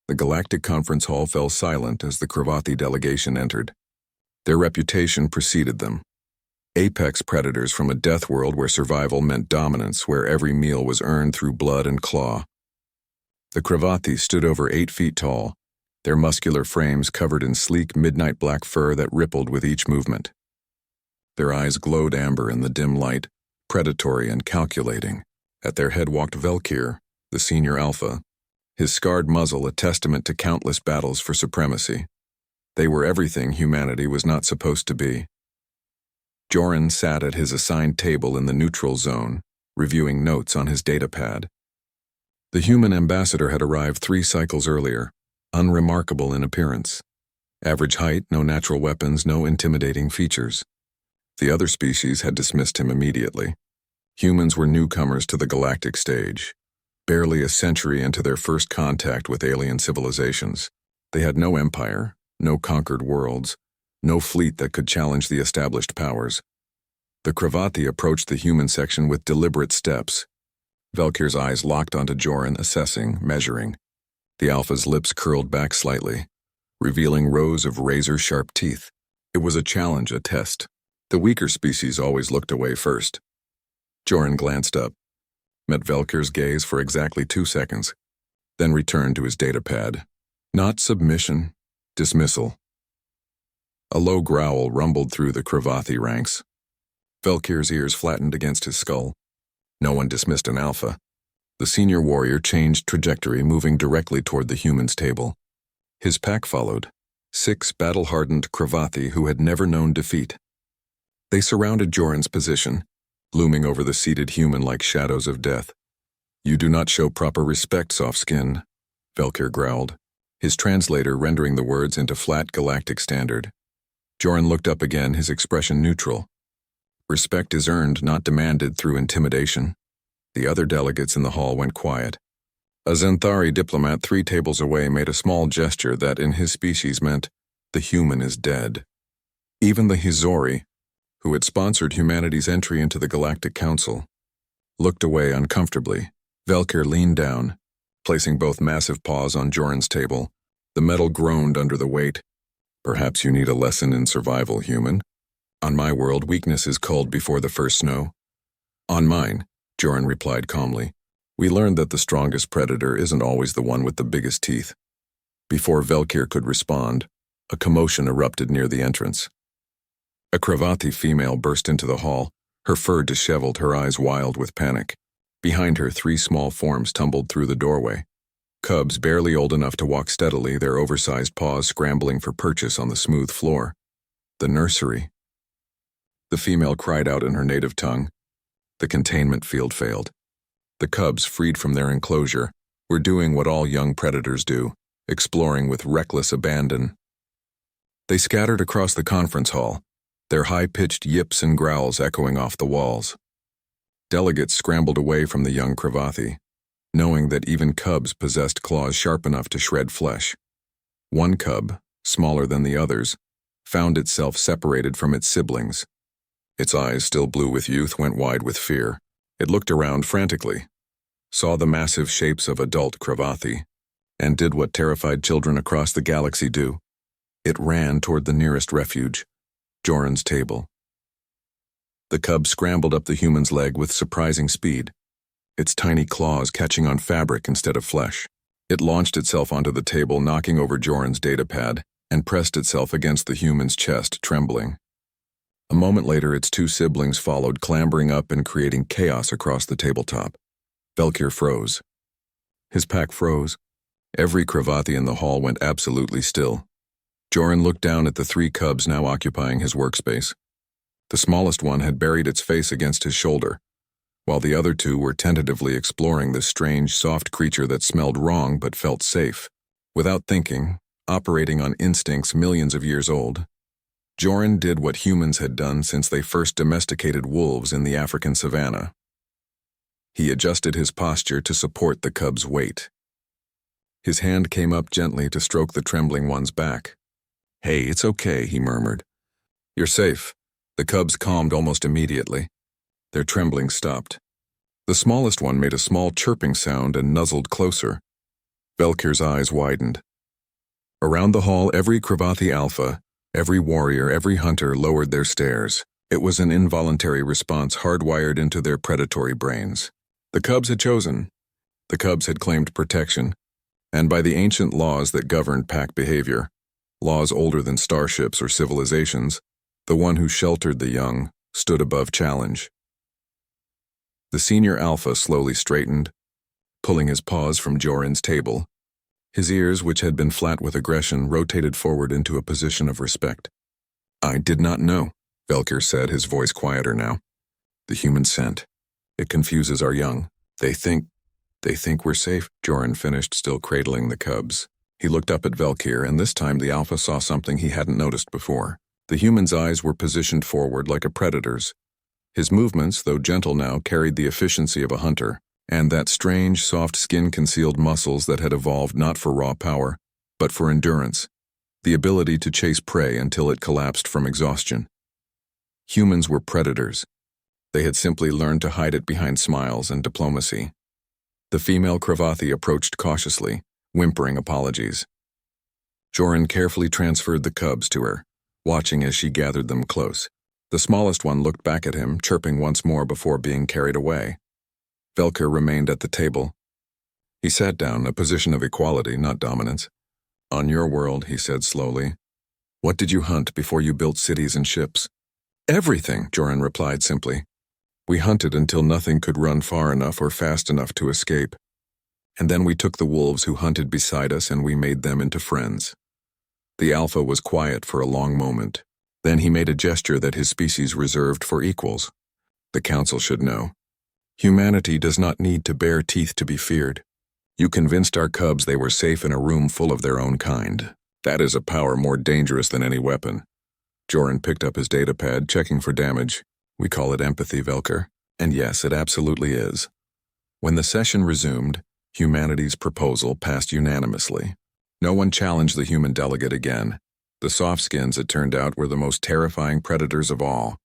The Galactic Conference Hall fell silent as the Cravathi delegation entered. Their reputation preceded them. Apex predators from a death world where survival meant dominance, where every meal was earned through blood and claw. The Cravathi stood over 8 feet tall, their muscular frames covered in sleek midnight black fur that rippled with each movement. Their eyes glowed amber in the dim light, predatory and calculating. At their head walked Velkir, the senior alpha, his scarred muzzle a testament to countless battles for supremacy. They were everything humanity was not supposed to be. Joran sat at his assigned table in the neutral zone, reviewing notes on his datapad. The human ambassador had arrived 3 cycles earlier, unremarkable in appearance. Average height, no natural weapons, no intimidating features. The other species had dismissed him immediately. Humans were newcomers to the galactic stage, barely a century into their first contact with alien civilizations. They had no empire, no conquered worlds, no fleet that could challenge the established powers. The Cravathi approached the human section with deliberate steps. Velkir's eyes locked onto Joran, assessing, measuring. The alpha's lips curled back slightly, revealing rows of razor-sharp teeth. It was a challenge, a test. The weaker species always looked away first. Joran glanced up, met Velkir's gaze for exactly 2 seconds, then returned to his datapad. Not submission, dismissal. A low growl rumbled through the Cravathi ranks. Velkir's ears flattened against his skull. No one dismissed an alpha. The senior warrior changed trajectory, moving directly toward the human's table. His pack followed, 6 battle-hardened Cravathi who had never known defeat. They surrounded Joran's position, looming over the seated human like shadows of death. "You do not show proper respect, soft-skin," Velkir growled, his translator rendering the words into flat galactic standard. Joran looked up again, his expression neutral. Respect is earned, not demanded through intimidation. The other delegates in the hall went quiet. A Xanthari diplomat 3 tables away made a small gesture that in his species meant, the human is dead. Even the Hizori, who had sponsored humanity's entry into the Galactic Council, looked away uncomfortably. Velkir leaned down, placing both massive paws on Joran's table. The metal groaned under the weight. "Perhaps you need a lesson in survival, human. On my world, weakness is culled before the first snow." "On mine," Joran replied calmly. "We learned that the strongest predator isn't always the one with the biggest teeth." Before Velkir could respond, a commotion erupted near the entrance. A Cravathi female burst into the hall, her fur disheveled, her eyes wild with panic. Behind her, 3 small forms tumbled through the doorway. Cubs barely old enough to walk steadily, their oversized paws scrambling for purchase on the smooth floor. "The nursery." The female cried out in her native tongue. The containment field failed. The cubs, freed from their enclosure, were doing what all young predators do, exploring with reckless abandon. They scattered across the conference hall, their high-pitched yips and growls echoing off the walls. Delegates scrambled away from the young Cravathi, knowing that even cubs possessed claws sharp enough to shred flesh. One cub, smaller than the others, found itself separated from its siblings. Its eyes, still blue with youth, went wide with fear. It looked around frantically, saw the massive shapes of adult Cravathi, and did what terrified children across the galaxy do. It ran toward the nearest refuge, Joran's table. The cub scrambled up the human's leg with surprising speed, its tiny claws catching on fabric instead of flesh. It launched itself onto the table, knocking over Joran's datapad, and pressed itself against the human's chest, trembling. A moment later, its 2 siblings followed, clambering up and creating chaos across the tabletop. Velkir froze. His pack froze. Every Cravathi in the hall went absolutely still. Joran looked down at the 3 cubs now occupying his workspace. The smallest one had buried its face against his shoulder, while the other 2 were tentatively exploring this strange, soft creature that smelled wrong but felt safe. Without thinking, operating on instincts millions of years old, Joran did what humans had done since they first domesticated wolves in the African savanna. He adjusted his posture to support the cub's weight. His hand came up gently to stroke the trembling one's back. "Hey, it's okay," he murmured. "You're safe." The cubs calmed almost immediately. Their trembling stopped. The smallest one made a small chirping sound and nuzzled closer. Velkir's eyes widened. Around the hall, every Cravathi alpha, every warrior, every hunter lowered their stares. It was an involuntary response hardwired into their predatory brains. The cubs had chosen. The cubs had claimed protection, and by the ancient laws that governed pack behavior, laws older than starships or civilizations, the one who sheltered the young stood above challenge. The senior alpha slowly straightened, pulling his paws from Jorin's table. His ears, which had been flat with aggression, rotated forward into a position of respect. "I did not know," Velkir said, his voice quieter now. "The human scent. It confuses our young. They think we're safe," Jorin finished, still cradling the cubs. He looked up at Velkir, and this time the alpha saw something he hadn't noticed before. The human's eyes were positioned forward like a predator's. His movements, though gentle now, carried the efficiency of a hunter, and that strange, soft skin-concealed muscles that had evolved not for raw power, but for endurance, the ability to chase prey until it collapsed from exhaustion. Humans were predators. They had simply learned to hide it behind smiles and diplomacy. The female Cravathi approached cautiously, whimpering apologies. Jorin carefully transferred the cubs to her, watching as she gathered them close. The smallest one looked back at him, chirping once more before being carried away. Velkir remained at the table. He sat down, a position of equality, not dominance. "On your world," he said slowly. "What did you hunt before you built cities and ships?" "Everything," Jorin replied simply. "We hunted until nothing could run far enough or fast enough to escape. And then we took the wolves who hunted beside us and we made them into friends." The alpha was quiet for a long moment. Then he made a gesture that his species reserved for equals. "The council should know. Humanity does not need to bare teeth to be feared. You convinced our cubs they were safe in a room full of their own kind. That is a power more dangerous than any weapon." Jorin picked up his datapad, checking for damage. "We call it empathy, Velkir. And yes, it absolutely is." When the session resumed, humanity's proposal passed unanimously. No one challenged the human delegate again. The softskins, it turned out, were the most terrifying predators of all.